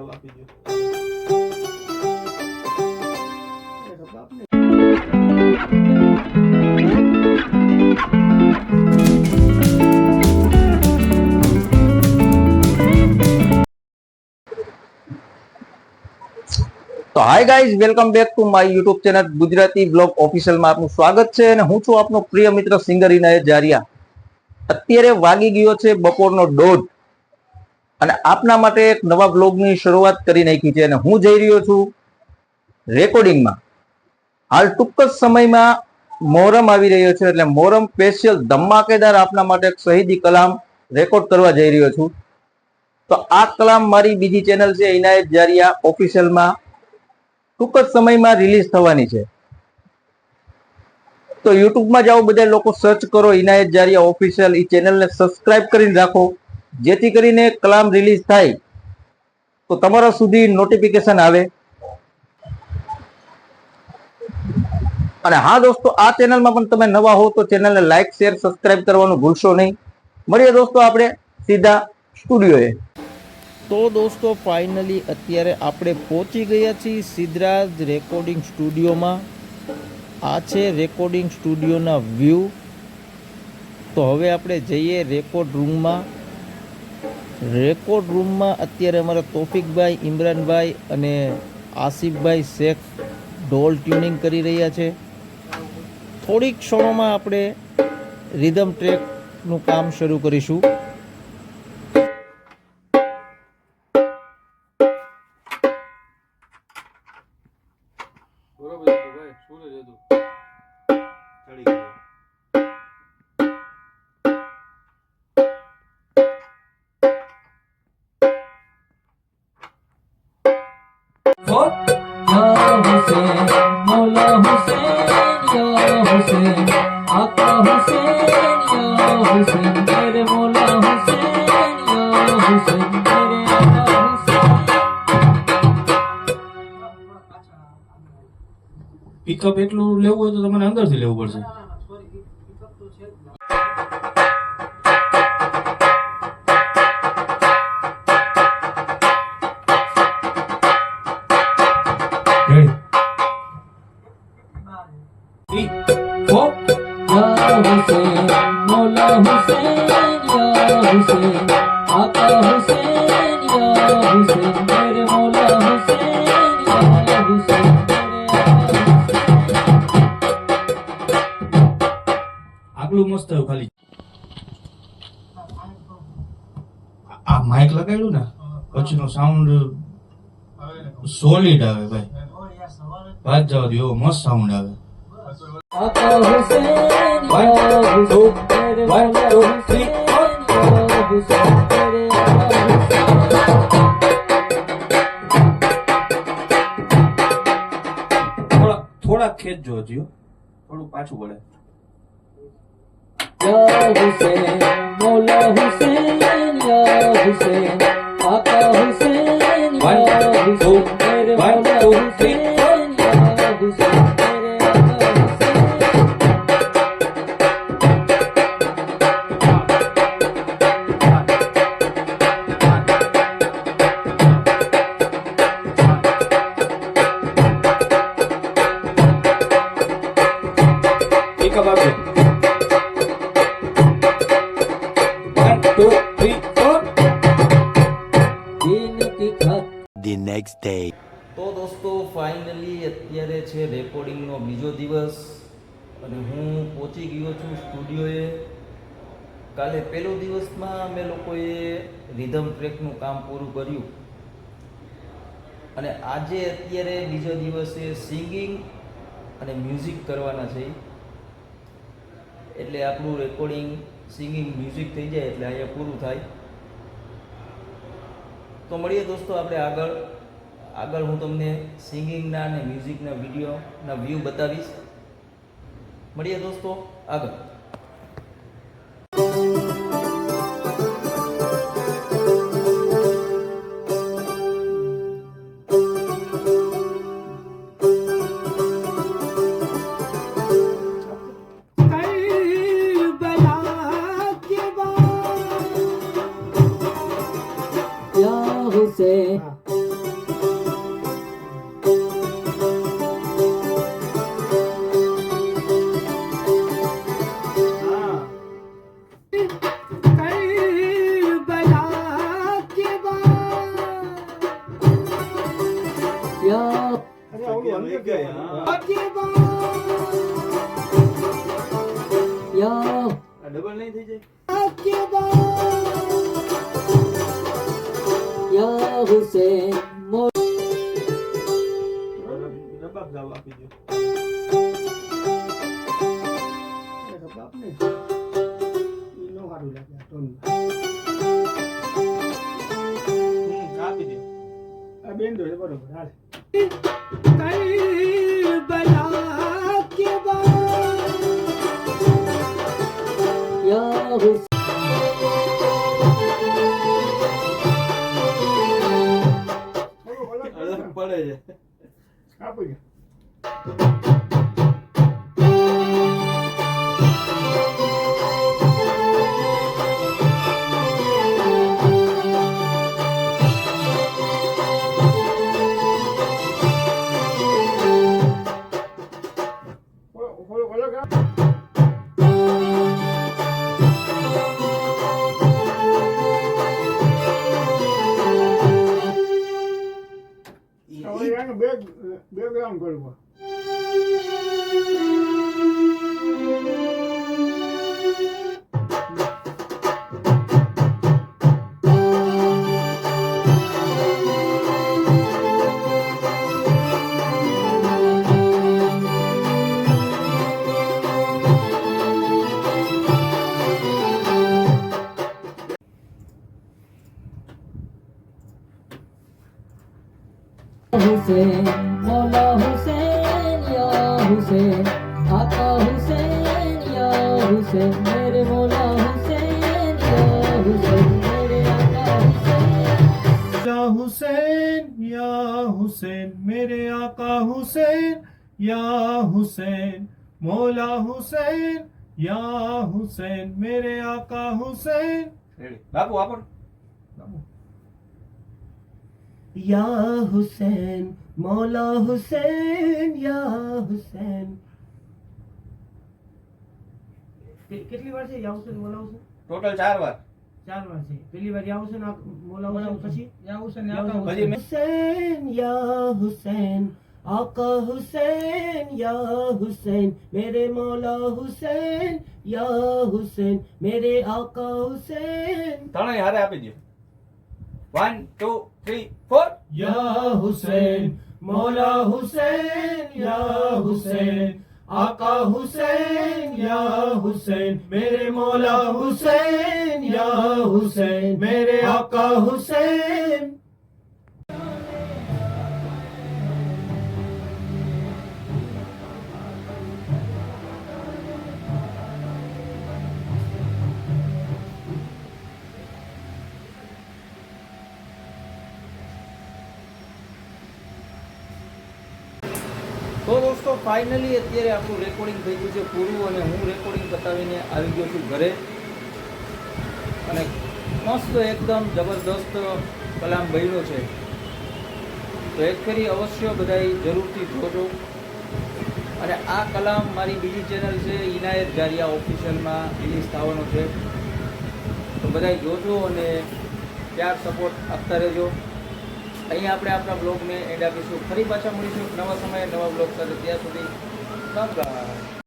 ચાલ આપી દો. તો hi guys, welcome back to my YouTube channel Gujarati blog ઓફિશિયલમાં આપનું સ્વાગત છે. અને હું છું આપનો પ્રિય મિત્ર સિંગર ઇનાયત જારિયા. અત્યારે વાગી ગયો છે બપોરનો 1:30 અને આપના માટે એક નવા બ્લોગની શરૂઆત કરી નાખી છે. અને હું જઈ રહ્યો છું રેકોર્ડિંગમાં. હાલ ટૂંક જ સમયમાં મોહરમ આવી રહ્યો છે, એટલે મોહરમ સ્પેશિયલ ધમાકેદાર આપના માટે એક શહીદી કલામ રેકોર્ડ કરવા જઈ રહ્યો છું. તો આ કલામ મારી બીજી ચેનલ છે ઇનાયત જારિયા ઓફિશિયલમાં ટૂંક જ સમયમાં રિલીઝ થવાની છે. તો યુટ્યુબમાં જાઓ, બધા લોકો સર્ચ કરો ઇનાયત જારિયા ઓફિશિયલ. એ ચેનલને સબસ્ક્રાઇબ કરીને રાખો, જેથી કરીને કલામ રિલીઝ થાય તો તમારા સુધી નોટિફિકેશન આવે. અને હા દોસ્તો, આ ચેનલમાં પણ તમે નવા હો તો ચેનલને લાઈક, શેર, સબસ્ક્રાઇબ કરવાનું ભૂલશો નહીં. મળીએ દોસ્તો આપણે સીધા સ્ટુડિયોએ. તો દોસ્તો ફાઇનલી અત્યારે આપણે પહોંચી ગયા છીએ સિદ્ધરાજ રેકોર્ડિંગ સ્ટુડિયોમાં. આ છે રેકોર્ડિંગ સ્ટુડિયોના વ્યૂ. તો હવે આપણે જઈએ રેકોર્ડ રૂમમાં. રેકોર્ડ રૂમમાં અત્યારે અમારા તોફિકભાઈ, ઇમરાનભાઈ અને આસિફભાઈ શેખ ઢોલ ટ્યુનિંગ કરી રહ્યા છે. થોડીક ક્ષણોમાં આપણે રિધમ ટ્રેકનું કામ શરૂ કરીશું. બરોબર છે ભાઈ, શું જ હતું ચડી ગયો. પિકઅપ એટલું લેવું હોય તો તમારે અંદરથી લેવું પડશે. આગલું મસ્ત આવ્યું. ખાલી આ માઇક લગાવ્યું ને પછીનો સાઉન્ડ સોલિડ આવે ભાઈ. વાત જવા દો, એવો મસ્ત સાઉન્ડ આવે. થોડા ખેંચજો હજી, થોડું પાછું પડે. The next day. તો દોસ્તો ફાઇનલી અત્યારે છે રેકોર્ડિંગનો બીજો દિવસ અને હું પહોંચી ગયો છું સ્ટુડિયોએ. કાલે પહેલો દિવસમાં અમે લોકોએ રિધમ ટ્રેકનું કામ પૂરું કર્યું અને આજે અત્યારે બીજો દિવસે સિંગિંગ અને મ્યુઝિક કરવાના છે. એટલે આપણું રેકોર્ડિંગ, સિંગિંગ, મ્યુઝિક થઈ જાય એટલે અહીંયા પૂરું થાય. તો મળીએ દોસ્તો આપણે આગળ હું તમને સિંગિંગના અને મ્યુઝિકના વિડીયોના વ્યૂ બતાવીશ. મળીએ દોસ્તો આગળ. ડબલ નહીં થઈ જાય. Ya Hussein, રબાબ ગાવ આપી દો. આપી દો. Ya Hussein. અલગ પડે છે. બેકગ્રાઉન્ડ કરવું Hussein, Mola Hussein, Ya Hussein, Aka Hussein, Ya Hussein, mere Mola Hussein, Ya Hussein, mere Aka Hussein. या हुसैन या हुसैन मेरे आका हुसैन या हुसैन मौला हुसैन या हुसैन मेरे आका हुसैन બાપુ આપો. या हुसैन मौला हुसैन या हुसैन કેટલી વાર છે યા હુસૈન મૌલા હુસૈન ટોટલ 4 વાર. 4 વાર છે પહેલી વાર યા હુસૈન મૌલા હુસૈન પછી યા હુસૈન પછી મેં- हुसैन या हुसैन आका हुसैन या हुसैन मेरे मौला हुसैन या हुसैन मेरे आका हुसैन ત્રણેય હારે આપી દો. 1 2 3 4. या हुसैन मौला हुसैन या हुसैन आका हुसैन या हुसैन मेरे मौला हुसैन या हुसैन मेरे आका हुसैन તો દોસ્તો ફાઇનલી અત્યારે આપણું રેકોર્ડિંગ થઈ ગયું છે પૂરું અને હું રેકોર્ડિંગ બતાવીને આવી ગયો છું ઘરે. અને મસ્ત એકદમ જબરદસ્ત કલામ બન્યો છે. તો એક ફેરી અવશ્ય બધાય જરૂરથી જોજો. અને આ કલામ મારી બીજી ચેનલ છે ઇનાયત જારિયા ઓફિશિયલમાં રિલીઝ થવાનો છે. તો બધાય જોજો અને પ્યાર સપોર્ટ આપતા રહેજો. અહીંયા આપણે આપણા બ્લોગને એડ આપીશું. ફરી પાછા મળીશું નવા સમયે નવા બ્લોગ સાથે. ત્યાં સુધી બાય.